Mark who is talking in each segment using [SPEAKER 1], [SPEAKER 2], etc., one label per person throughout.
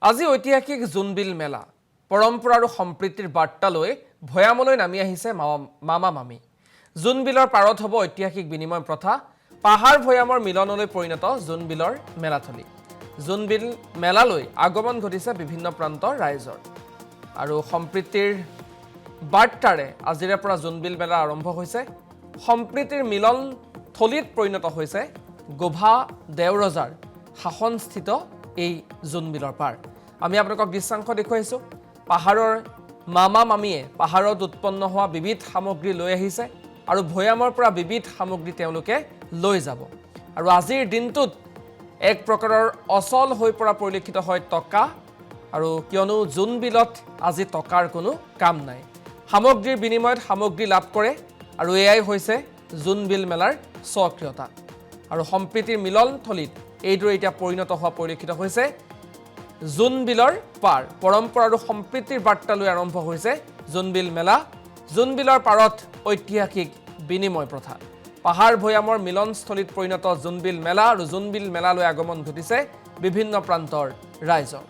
[SPEAKER 1] আজি ঐতিহাসিক জোনবিল মেলা পৰম্পৰা আৰু সম্প্ৰীতিৰ বাৰ্তা লৈ ভৈয়ামলৈ নামি আহিছে মামা মামী। জোনবিলৰ পাৰত হ'ব ঐতিহাসিক বিনিময় প্ৰথা, পাহাৰ ভৈয়ামৰ মিলনলৈ পৰিণত জোনবিলৰ মেলাথলী। জোনবিল মেলালৈ আগমন ঘটিছে বিভিন্ন প্ৰান্তৰ ৰাইজৰ আৰু সম্প্ৰীতিৰ বাৰ্তাৰে আজিৰে পৰা জোনবিল মেলা আৰম্ভ হৈছে। সম্প্ৰীতিৰ মিলন থলীত পৰিণত হৈছে গোভা দেওৰজাৰ শাসনস্থিত এই জোনবিলৰ পাৰ। আমি আপোনালোকক দৃশ্যাংশ দেখুৱাইছোঁ। পাহাৰৰ মামা মামীয়ে পাহাৰত উৎপন্ন হোৱা বিবিধ সামগ্ৰী লৈ আহিছে আৰু ভৈয়ামৰ পৰা বিবিধ সামগ্ৰী তেওঁলোকে লৈ যাব। আৰু আজিৰ দিনটোত এক প্ৰকাৰৰ অচল হৈ পৰা পৰিলক্ষিত হয় টকা, আৰু কিয়নো জোনবিলত আজি টকাৰ কোনো কাম নাই। সামগ্ৰীৰ বিনিময়ত সামগ্ৰী লাভ কৰে আৰু এয়াই হৈছে জোনবিল মেলাৰ স্বকীয়তা। আৰু সম্প্ৰীতিৰ মিলনথলীত এইদৰে এতিয়া পৰিণত হোৱা পৰিলক্ষিত হৈছে জোনবিলৰ পাৰ। পৰম্পৰা আৰু সম্প্ৰীতিৰ বাৰ্তা লৈ আৰম্ভ হৈছে জোনবিল মেলা। জোনবিলৰ পাৰত ঐতিহাসিক বিনিময় প্ৰথা, পাহাৰ ভৈয়ামৰ মিলনস্থলীত পৰিণত জোনবিল মেলা আৰু জোনবিল মেলালৈ আগমন ঘটিছে বিভিন্ন প্ৰান্তৰ ৰাইজৰ।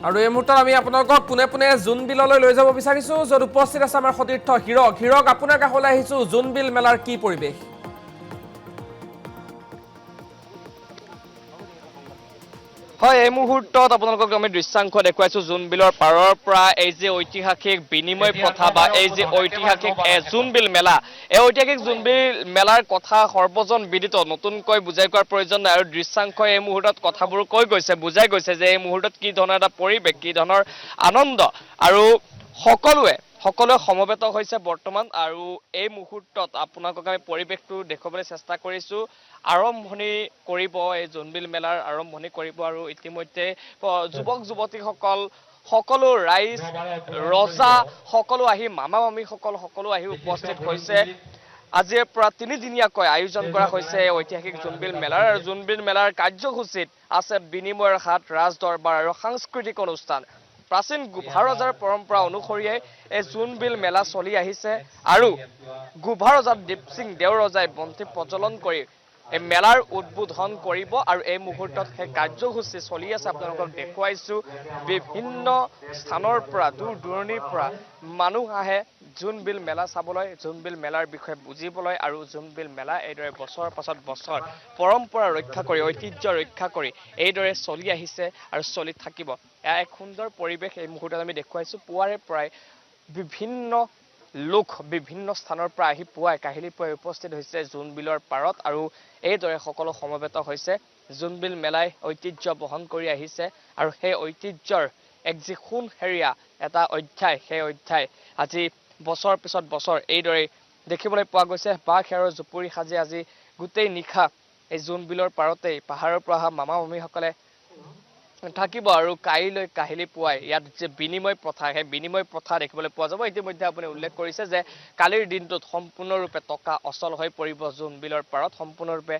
[SPEAKER 1] আৰু এই মুহূৰ্তত আমি আপোনালোকক পোনে পোনে জোনবিললৈ লৈ যাব বিচাৰিছোঁ, য'ত উপস্থিত আছে আমাৰ সতীৰ্থ হীৰক। হীৰক, আপোনাৰ কাষলৈ আহিছোঁ। জোনবিল মেলাৰ কি পৰিৱেশ?
[SPEAKER 2] হয়, এই মুহূৰ্তত আপোনালোকক আমি দৃশ্যাংশ দেখুৱাইছো জোনবিলৰ পাৰৰ পৰা। এই যে ঐতিহাসিক বিনিময় প্ৰথা বা এই যে ঐতিহাসিক জোনবিল মেলা, এই ঐতিহাসিক জোনবিল মেলাৰ কথা সৰ্বজন বিদিত, নতুনকৈ বুজাই কোৱাৰ প্ৰয়োজন নাই। আৰু দৃশ্যাংশই এই মুহূৰ্তত কথাবোৰ বুজাই গৈছে যে এই মুহূৰ্তত কি ধৰণৰ এটা পৰিৱেশ, কি ধৰণৰ আনন্দ, আৰু সকলোৱে সমবেত হৈছে বৰ্তমান। আৰু এই মুহূৰ্তত আপোনালোকক আমি পৰিৱেশটো দেখুৱাবলৈ চেষ্টা কৰিছোঁ। আৰম্ভণি কৰিব, এই জোনবিল মেলাৰ আৰম্ভণি কৰিব, আৰু ইতিমধ্যে যুৱক যুৱতীসকল, সকলো ৰাইজ, ৰজা সকলো আহি, মামা মামীসকল সকলো আহি উপস্থিত হৈছে। আজিৰ পৰা 3 দিনীয়াকৈ আয়োজন কৰা হৈছে ঐতিহাসিক জোনবিল মেলাৰ। আৰু জোনবিল মেলাৰ কাৰ্যসূচীত আছে বিনিময়ৰ হাট, ৰাজ দৰবাৰ আৰু সাংস্কৃতিক অনুষ্ঠান। প্ৰাচীন গোভা ৰজাৰ পৰম্পৰা অনুসৰিয়ে এই জোনবিল মেলা চলি আহিছে। আৰু গোভা ৰজা দীপসিং দেওৰজাই বন্তি প্ৰজ্বলন কৰি এই মেলাৰ উদ্বোধন কৰিব। আৰু এই মুহূৰ্তত সেই কাৰ্যসূচী চলি আছে, আপোনালোকক দেখুৱাইছোঁ। বিভিন্ন স্থানৰ পৰা, দূৰ দূৰণিৰ পৰা মানুহ আহে জোনবিল মেলা চাবলৈ, জোনবিল মেলাৰ বিষয়ে বুজিবলৈ। আৰু জোনবিল মেলা এইদৰে বছৰৰ পাছত বছৰ পৰম্পৰা ৰক্ষা কৰি, ঐতিহ্য ৰক্ষা কৰি এইদৰে চলি আহিছে আৰু চলি থাকিব। এয়া এক সুন্দৰ পৰিৱেশ এই মুহূৰ্তত আমি দেখুৱাইছোঁ। পুৱাৰে পৰাই বিভিন্ন লোক বিভিন্ন স্থানৰ পৰা আহি কাহিলী পুৱাই উপস্থিত হৈছে জোনবিলৰ পাৰত। আৰু এইদৰে সকলো সমবেত হৈছে। জোনবিল মেলাই ঐতিহ্য বহন কৰি আহিছে, আৰু সেই ঐতিহ্যৰ এক যি সোণসেৰীয়া এটা অধ্যায়, সেই অধ্যায় আজি বছৰ পিছত বছৰ এইদৰে দেখিবলৈ পোৱা গৈছে। বাঁহ খেৰৰ জুপুৰি সাজি আজি গোটেই নিশা এই জোনবিলৰ পাৰতেই পাহাৰৰ পৰা অহা মামা মামীসকলে থাকিব। আৰু কাইলৈ কাহিলী পুৱাই ইয়াত যে বিনিময় প্ৰথা, সেই বিনিময় প্ৰথা দেখিবলৈ পোৱা যাব। ইতিমধ্যে আপুনি উল্লেখ কৰিছে যে কালিৰ দিনটোত সম্পূৰ্ণৰূপে টকা অচল হৈ পৰিব জোনবিলৰ পাৰত। সম্পূৰ্ণৰূপে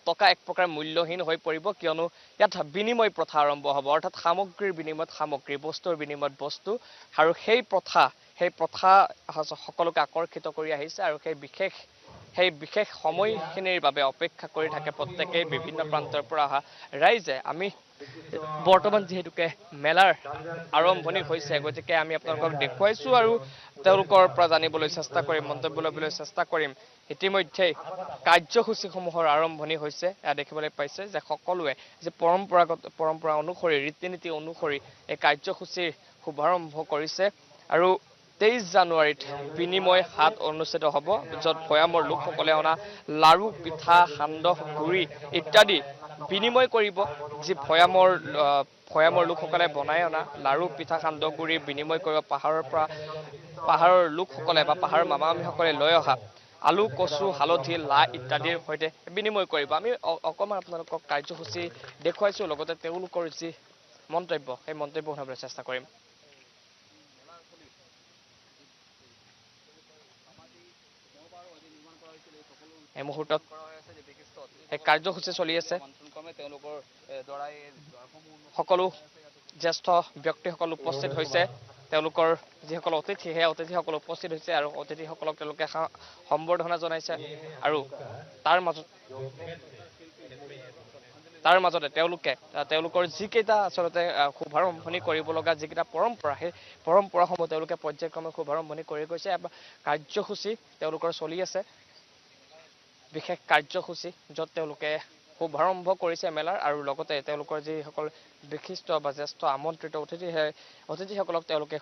[SPEAKER 2] টকা এক প্ৰকাৰ মূল্যহীন হৈ পৰিব, কিয়নো ইয়াত বিনিময় প্ৰথা আৰম্ভ হ'ব। অৰ্থাৎ সামগ্ৰীৰ বিনিময়ত সামগ্ৰী, বস্তুৰ বিনিময়ত বস্তু। আৰু সেই প্ৰথা সকলোকে আকৰ্ষিত কৰি আহিছে। আৰু সেই বিশেষ সময়খিনিৰ বাবে অপেক্ষা কৰি থাকে প্ৰত্যেকেই, বিভিন্ন প্ৰান্তৰ পৰা অহা ৰাইজে। আমি বৰ্তমান যিহেতুকে মেলাৰ আৰম্ভণি হৈছে, গতিকে আমি আপোনালোকক দেখুৱাইছোঁ আৰু তেওঁলোকৰ পৰা জানিবলৈ চেষ্টা কৰিম, মন্তব্য ল'বলৈ চেষ্টা কৰিম। ইতিমধ্যেই কাৰ্যসূচীসমূহৰ আৰম্ভণি হৈছে। এয়া দেখিবলৈ পাইছে যে সকলোৱে যে পৰম্পৰা অনুসৰি, ৰীতি নীতি অনুসৰি এই কাৰ্যসূচীৰ শুভাৰম্ভ কৰিছে। আৰু 23 জানুৱাৰীত বিনিময় হাট অনুষ্ঠিত হ'ব, য'ত ভৈয়ামৰ লোকসকলে অনা লাৰু, পিঠা, সান্দহ, গুড়ি ইত্যাদি বিনিময় কৰিব। যি ভৈয়ামৰ লোকসকলে বনাই অনা লাৰু, পিঠা, সান্দহ, গুড়ি বিনিময় কৰিব পাহাৰৰ লোকসকলে বা পাহাৰৰ মামা মামীসকলে লৈ অহা আলু, কচু, হালধি, লাই ইত্যাদিৰ সৈতে বিনিময় কৰিব। আমি অকণমান আপোনালোকক কাৰ্যসূচী দেখুৱাইছোঁ, লগতে তেওঁলোকৰ যি মন্তব্য, সেই মন্তব্য শুনাবলৈ চেষ্টা কৰিম। এই মুহূৰ্তত এই কাৰ্যসূচী চলি আছে সকলো জ্যেষ্ঠ ব্যক্তিসকল উপস্থিত হৈছে তেওঁলোকৰ যিসকল অতিথি সেই অতিথিসকল উপস্থিত হৈছে আৰু অতিথিসকলক তেওঁলোকে সম্বৰ্ধনা জনাইছে আৰু তাৰ মাজতে তেওঁলোকৰ যিকেইটা আচলতে শুভাৰম্ভণি কৰিব লগা যিকেইটা পৰম্পৰা সেই পৰম্পৰাসমূহ তেওঁলোকে পৰ্যায়ক্ৰমে শুভাৰম্ভণি কৰি গৈছে কাৰ্যসূচী তেওঁলোকৰ চলি আছে বিশেষ কাৰ্যসূচী য'ত তেওঁলোকে শুভাৰম্ভ কৰিছে মেলাৰ আৰু লগতে তেওঁলোকৰ যিসকল বিশিষ্ট বা জ্যেষ্ঠ আমন্ত্ৰিত অতিথিসকলক তেওঁলোকে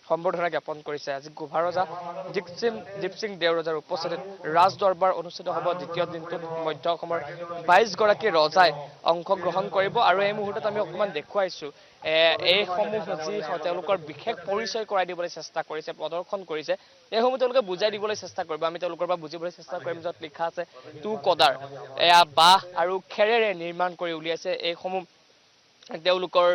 [SPEAKER 2] সম্বৰ্ধনা জ্ঞাপন কৰিছে আজি গোভা ৰজা দীপসিং দেওৰজাৰ উপস্থিতিত ৰাজ দৰবাৰ অনুষ্ঠিত হ'ব দ্বিতীয় দিনটোত মধ্য অসমৰ 22 গৰাকী ৰজাই অংশগ্ৰহণ কৰিব আৰু এই মুহূৰ্তত আমি অকণমান দেখুৱাইছোঁ এইসমূহ যি তেওঁলোকৰ বিশেষ পৰিচয় কৰাই দিবলৈ চেষ্টা কৰিছে প্ৰদৰ্শন কৰিছে এইসমূহ তেওঁলোকে বুজাই দিবলৈ চেষ্টা কৰিব আমি তেওঁলোকৰ পৰা বুজিবলৈ চেষ্টা কৰিম য'ত লিখা আছে টু কদাৰ এয়া বাঁহ আৰু খেৰেৰে নিৰ্মাণ কৰি উলিয়াইছে এইসমূহ তেওঁলোকৰ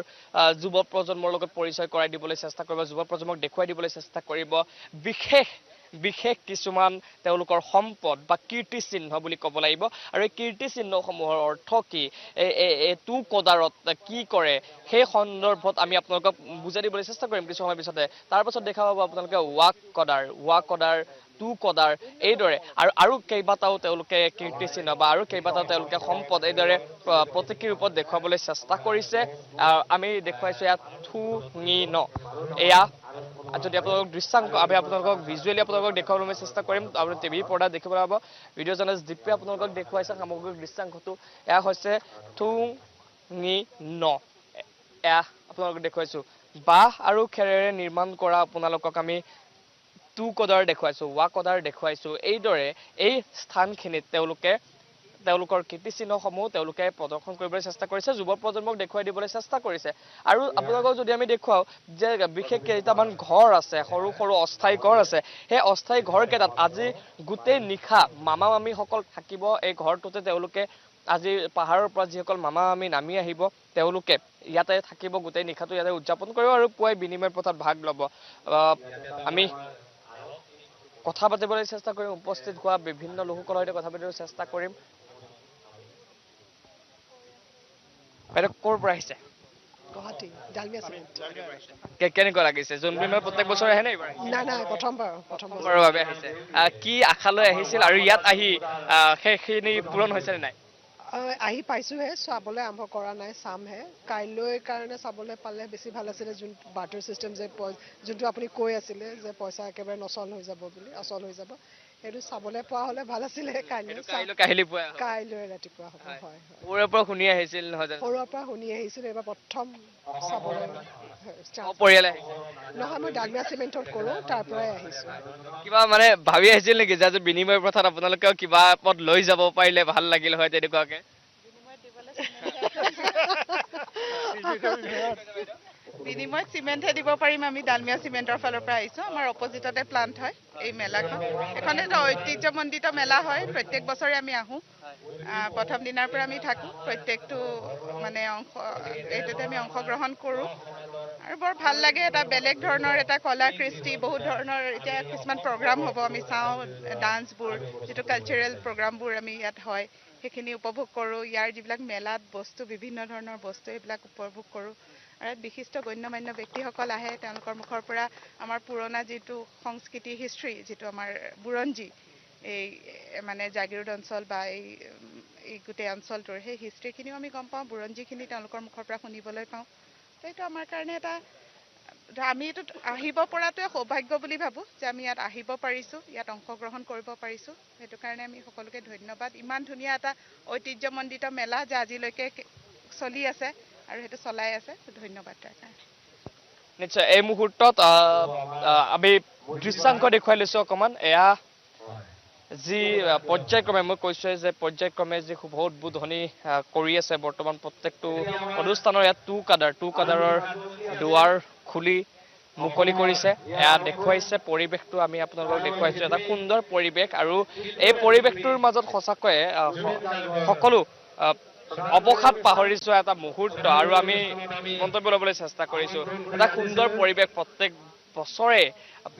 [SPEAKER 2] যুৱ প্ৰজন্মৰ লগত পৰিচয় কৰাই দিবলৈ চেষ্টা কৰিব যুৱ প্ৰজন্মক দেখুৱাই দিবলৈ চেষ্টা কৰিব বিশেষ কিছুমান তেওঁলোকৰ সম্পদ বা কীৰ্তিচিহ্ন বুলি ক'ব লাগিব আৰু এই কীৰ্তিচিহ্নসমূহৰ অৰ্থ কি এই টু কদাৰত কি কৰে সেই সন্দৰ্ভত আমি আপোনালোকক বুজাই দিবলৈ চেষ্টা কৰিম কিছু সময় পিছতে তাৰ পাছত দেখা পাব আপোনালোকে ৱা কদাৰ টু কদাৰ এইদৰে আৰু কেইবাটাও তেওঁলোকে কীৰ্তিচিহ্ন বা আৰু কেইবাটাও তেওঁলোকে সম্পদ এইদৰে প্ৰতীকী ৰূপত দেখুৱাবলৈ চেষ্টা কৰিছে আমি দেখুৱাইছোঁ ইয়াত থু ঙি ন এয়া যদি আপোনালোকক দৃশ্যাংক আমি আপোনালোকক ভিজুৱেলি আপোনালোকক দেখুৱাবলৈ চেষ্টা কৰিম আপুনি টিভি পৰ্দাত দেখিব পাব ভিডিঅ' জাৰ্নেলিষ্ট দীপে আপোনালোকক দেখুৱাইছে সামগ্ৰিক দৃশ্যাংকটো এয়া হৈছে থু ঙি ন এয়া আপোনালোকক দেখুৱাইছোঁ বাঁহ আৰু খেৰেৰে নিৰ্মাণ কৰা আপোনালোকক আমি টু কদাৰ দেখুৱাইছোঁ ৱা কদাৰ দেখুৱাইছোঁ এইদৰে এই স্থানখিনিত তেওঁলোকৰ কীৰ্তিচিহ্নসমূহ তেওঁলোকে প্ৰদৰ্শন কৰিবলৈ চেষ্টা কৰিছে যুৱ প্ৰজন্মক দেখুৱাই দিবলৈ চেষ্টা কৰিছে আৰু আপোনালোকক যদি আমি দেখুৱাওঁ যে বিশেষ কেইটামান ঘৰ আছে সৰু সৰু অস্থায়ী ঘৰ আছে সেই অস্থায়ী ঘৰকেইটাত আজি গোটেই নিশা মামা মামীসকল থাকিব এই ঘৰটোতে তেওঁলোকে আজি পাহাৰৰ পৰা যিসকল মামা মামী নামি আহিব তেওঁলোকে ইয়াতে থাকিব গোটেই নিশাটো ইয়াতে উদযাপন কৰিব আৰু পুৱাই বিনিময় প্ৰথাত ভাগ ল'ব আমি কথা পাতিবলৈ চেষ্টা কৰিম উপস্থিত হোৱা বিভিন্ন লোকসকলৰ সৈতে কথা পাতিবলৈ চেষ্টা কৰিম বাইদেউ ক'ৰ পৰা আহিছে
[SPEAKER 3] গুৱাহাটী ডালমিয়া চিমেণ্ট
[SPEAKER 2] কেনেকুৱা লাগিছে জোনবিল মেলা প্ৰত্যেক বছৰে আহে নে এইবাৰ
[SPEAKER 3] নাই প্ৰথমবাৰৰ
[SPEAKER 2] বাবে আহিছে কি আশালৈ আহিছিল আৰু ইয়াত আহি সেইখিনি পূৰণ হৈছে নে নাই
[SPEAKER 3] আহি পাইছোঁহে চাবলৈ আৰম্ভ কৰা নাই চামহে কাইলৈ কাৰণে চাবলৈ পালে বেছি ভাল আছিলে যোনটো বাৰ্টাৰ চিষ্টেম যে যোনটো আপুনি কৈ আছিলে যে পইচা একেবাৰে নচল হৈ যাব বুলি অচল হৈ যাব সেইটো চাবলৈ পোৱা হ'লে ভাল আছিলে কাইলৈ ৰাতিপুৱা হ'ব হয়
[SPEAKER 2] সৰুৰে পৰা শুনি আহিছিল নহয়
[SPEAKER 3] সৰুৰে পৰা শুনি আহিছিলোঁ এইবাৰ প্ৰথম চাবলৈ নহয় মই ডালমিয়া চিমেণ্টত কৰোঁ তাৰ পৰাই আহিছোঁ
[SPEAKER 2] কিবা মানে ভাবি আহিছিল নেকি যে আজি বিনিময় প্ৰথাত আপোনালোকেও কিবা পথ লৈ যাব পাৰিলে ভাল লাগিল হয় তেনেকুৱাকে
[SPEAKER 4] বিনিময় চিমেণ্টহে দিব পাৰিম আমি ডালমিয়া চিমেণ্টৰ ফালৰ পৰা আহিছোঁ আমাৰ অপজিটতে প্লান্ট হয় এই মেলাখন এখন এটা ঐতিহ্যমণ্ডিত মেলা হয় প্ৰত্যেক বছৰে আমি আহোঁ প্ৰথম দিনাৰ পৰা আমি থাকোঁ প্ৰত্যেকটো মানে এইটোতে আমি অংশগ্ৰহণ কৰোঁ আৰু বৰ ভাল লাগে এটা বেলেগ ধৰণৰ এটা কলা কৃষ্টি বহুত ধৰণৰ এতিয়া কিছুমান প্ৰগ্ৰাম হ'ব আমি চাওঁ ডান্সবোৰ যিটো কালচাৰেল প্ৰগ্ৰামবোৰ আমি ইয়াত হয় সেইখিনি উপভোগ কৰোঁ ইয়াৰ যিবিলাক মেলাত বস্তু বিভিন্ন ধৰণৰ বস্তু এইবিলাক উপভোগ কৰোঁ আৰু বিশিষ্ট গণ্যমান্য ব্যক্তিসকল আহে তেওঁলোকৰ মুখৰ পৰা আমাৰ পুৰণা যিটো সংস্কৃতি হিষ্ট্ৰী যিটো আমাৰ বুৰঞ্জী এই মানে জাগিৰোড অঞ্চল বা এই গোটেই অঞ্চলটোৰ সেই হিষ্ট্ৰীখিনিও আমি গম পাওঁ বুৰঞ্জীখিনি তেওঁলোকৰ মুখৰ পৰা শুনিবলৈ পাওঁ তো এইটো আমাৰ কাৰণে এটা আমি এইটো আহিব পৰাটোৱে সৌভাগ্য বুলি ভাবোঁ যে আমি ইয়াত আহিব পাৰিছোঁ ইয়াত অংশগ্ৰহণ কৰিব পাৰিছোঁ সেইটো কাৰণে আমি সকলোকে ধন্যবাদ ইমান ধুনীয়া এটা ঐতিহ্যমণ্ডিত মেলা যে আজিলৈকে চলি আছে আৰু সেইটো চলাই আছে ধন্যবাদ তাৰ কাৰণে
[SPEAKER 2] নিশ্চয় এই মুহূৰ্তত আমি দৃশ্যাংক দেখুৱাই লৈছোঁ অকণমান এয়া যি পৰ্যায়ক্ৰমে মই কৈছোঁৱে যে পৰ্যায়ক্ৰমে যি শুভ উদ্বোধনী কৰি আছে বৰ্তমান প্ৰত্যেকটো অনুষ্ঠানৰ ইয়াত টু কাদাৰৰ দুৱাৰ খুলি মুকলি কৰিছে এয়া দেখুৱাইছে পৰিৱেশটো আমি আপোনালোকক দেখুৱাইছোঁ এটা সুন্দৰ পৰিৱেশ আৰু এই পৰিৱেশটোৰ মাজত সঁচাকৈয়ে সকলো অৱসাদ পাহৰি যোৱা এটা মুহূৰ্ত আৰু আমি মন্তব্য ল'বলৈ চেষ্টা কৰিছোঁ এটা সুন্দৰ পৰিৱেশ বছৰে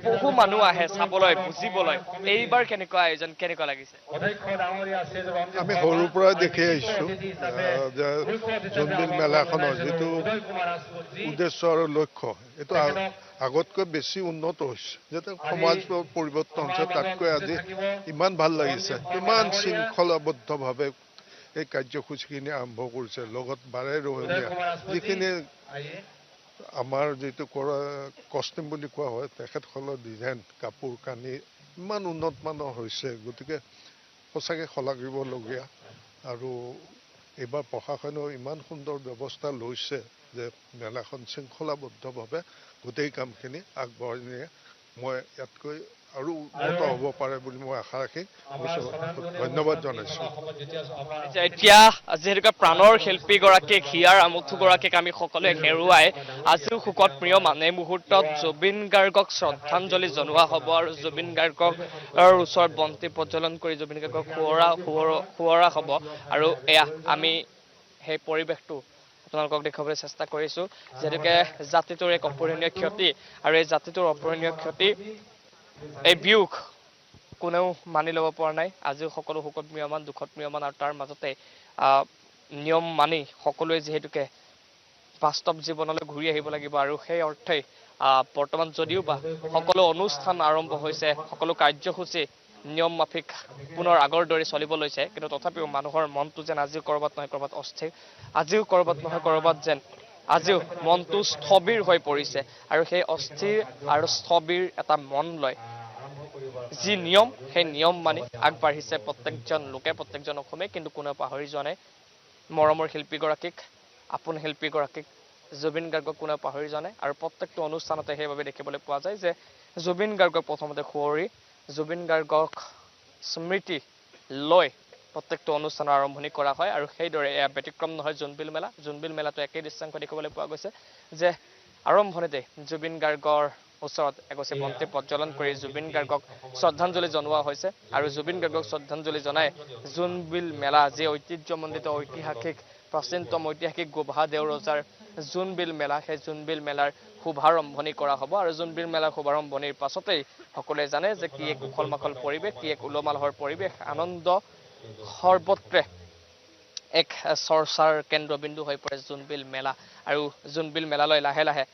[SPEAKER 2] বহু মানুহ আহে চাবলৈ বুজিবলৈ এইবাৰ কেনেকুৱা আয়োজন কেনেকুৱা লাগিছে
[SPEAKER 5] আমি সৰুৰ পৰা দেখি আহিছোঁ যে জোনবিল মেলাখনৰ যিটো উদ্দেশ্য আৰু লক্ষ্য এইটো আগতকৈ বেছি উন্নত হৈছে যাতে সমাজ পৰিৱৰ্তন হৈছে তাতকৈ আজি ইমান ভাল লাগিছে ইমান শৃংখলাবদ্ধভাৱে এই কাৰ্যসূচীখিনি আৰম্ভ কৰিছে লগত বাৰে ৰহণীয়া যিখিনি আমাৰ যিটো কষ্টিম বুলি কোৱা হয় তেখেতসকলৰ ডিজাইন কাপোৰ কানি ইমান উন্নত মানৰ হৈছে গতিকে সঁচাকৈ শলাগিবলগীয়া আৰু এইবাৰ প্ৰশাসনেও ইমান সুন্দৰ ব্যৱস্থা লৈছে যে মেলাখন শৃংখলাবদ্ধভাৱে গোটেই কামখিনি আগবঢ়াই নিয়ে মই ইয়াতকৈ আৰু উন্নত হ'ব পাৰে বুলি মই আশা ৰাখি ধন্যবাদ জনাইছোঁ
[SPEAKER 2] এতিয়া যিহেতুকে প্ৰাণৰ শিল্পীগৰাকীক হিয়াৰ আমঠুগৰাকীক আমি সকলোৱে হেৰুৱাই আজিও শোকত প্ৰিয় এই মুহূৰ্তত জুবিন গাৰ্গক শ্ৰদ্ধাঞ্জলি জনোৱা হ'ব আৰু জুবিন গাৰ্গৰ ওচৰত বন্তি প্ৰজ্বলন কৰি জুবিন গাৰ্গক শুৱৰা হ'ব আৰু এয়া আমি সেই পৰিৱেশটো আপোনালোকক দেখুৱাবলৈ চেষ্টা কৰিছোঁ যিহেতুকে জাতিটোৰ এক অপূৰণীয় ক্ষতি আৰু এই জাতিটোৰ অপূৰণীয় ক্ষতি এই বিয়োগ কোনেও মানি ল'ব পৰা নাই আজিও সকলো শোকত ম্ৰিয়মান দুখত ম্ৰিয়মান আৰু তাৰ মাজতে নিয়ম মানি সকলোৱে যিহেতুকে বাস্তৱ জীৱনলৈ ঘূৰি আহিব লাগিব আৰু সেই অৰ্থেই বৰ্তমান যদিও বা সকলো অনুষ্ঠান আৰম্ভ হৈছে সকলো কাৰ্যসূচী নিয়ম মাফিক পুনৰ আগৰ দৰে চলিব লৈছে কিন্তু তথাপিও মানুহৰ মনটো যেন আজিও ক'ৰবাত নহয় ক'ৰবাত অস্থিৰ আজিও ক'ৰবাত নহয় ক'ৰবাত যেন আজিও মনটো স্থবিৰ হৈ পৰিছে আৰু সেই অস্থিৰ আৰু স্থবিৰ এটা মন লয় যি নিয়ম সেই নিয়ম মানি আগবাঢ়িছে প্ৰত্যেকজন লোকে প্ৰত্যেকজন অসমীয়াই কিন্তু কোনেও পাহৰি যোৱা নাই মৰমৰ শিল্পীগৰাকীক আপোন শিল্পীগৰাকীক জুবিন গাৰ্গক কোনেও পাহৰি যোৱা নাই আৰু প্ৰত্যেকটো অনুষ্ঠানতে সেইবাবে দেখিবলৈ পোৱা যায় যে জুবিন গাৰ্গক প্ৰথমতে সুঁৱৰি জুবিন গাৰ্গক স্মৃতি লৈ প্ৰত্যেকটো অনুষ্ঠানৰ আৰম্ভণি কৰা হয় আৰু সেইদৰে এয়া ব্যতিক্ৰম নহয় জোনবিল মেলাটো একেই দৃশ্যাংশ দেখিবলৈ পোৱা গৈছে যে আৰম্ভণিতে জুবিন গাৰ্গৰ ওচৰত এগছি বন্তি প্ৰজ্বলন কৰি জুবিন গাৰ্গক শ্ৰদ্ধাঞ্জলি জনোৱা হৈছে আৰু জুবিন গাৰ্গক শ্ৰদ্ধাঞ্জলি জনাই জোনবিল মেলা যি ঐতিহ্যমণ্ডিত ঐতিহাসিক প্ৰাচীনতম ঐতিহাসিক গোভা দেওৰজাৰ জোনবিল মেলা সেই জোনবিল মেলাৰ শুভাৰম্ভণি কৰা হ'ব আৰু জোনবিল মেলাৰ শুভাৰম্ভণিৰ পাছতেই সকলোৱে জানে যে কি এক উখল মাখল পৰিৱেশ কি এক উলমালহৰ পৰিৱেশ আনন্দ সৰ্বত্ৰে এক চৰ্চাৰ কেন্দ্ৰবিন্দু হৈ পৰে জোনবিল মেলা আৰু জোনবিল মেলালৈ লাহে লাহে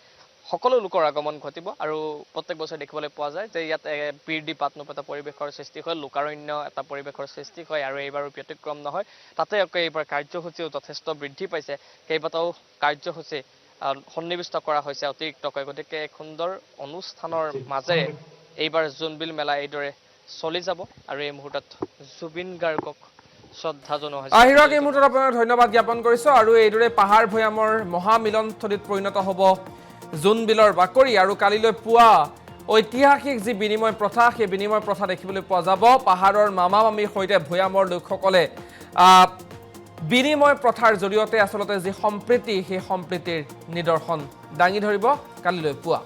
[SPEAKER 2] সকলো লোকৰ আগমন ঘটিব আৰু প্ৰত্যেক বছৰ দেখিবলৈ পোৱা যায় যে ইয়াত বীৰদি পাতনোপ এটা পৰিৱেশৰ সৃষ্টি হয় লোকাৰণ্য এটা পৰিৱেশৰ সৃষ্টি হয় আৰু এইবাৰো ব্যতিক্ৰম নহয় তাতে এইবাৰ কাৰ্যসূচীও যথেষ্ট বৃদ্ধি পাইছে কেইবাটাও কাৰ্যসূচী সন্নিৱিষ্ট কৰা হৈছে অতিৰিক্তকৈ গতিকে এক সুন্দৰ অনুষ্ঠানৰ মাজেৰে এইবাৰ জোনবিল মেলা এইদৰে চলি যাব আৰু এই মুহূৰ্তত জুবিন গাৰ্গক শ্ৰদ্ধা জনোৱা হৈছে
[SPEAKER 1] আহিৰক এই মুহূৰ্তত আপোনাক ধন্যবাদ জ্ঞাপন কৰিছোঁ আৰু এইদৰে পাহাৰ ভৈয়ামৰ মহামিলনস্থলীত পৰিণত হ'ব জোনবিলৰ বাকৰি আৰু কালিলৈ পুৱা ঐতিহাসিক যি বিনিময় প্ৰথা সেই বিনিময় প্ৰথা দেখিবলৈ পোৱা যাব পাহাৰৰ মামা মামীৰ সৈতে ভৈয়ামৰ লোকসকলে বিনিময় প্ৰথাৰ জৰিয়তে আচলতে যি সম্প্ৰীতি সেই সম্প্ৰীতিৰ নিদৰ্শন দাঙি ধৰিব কালিলৈ পুৱা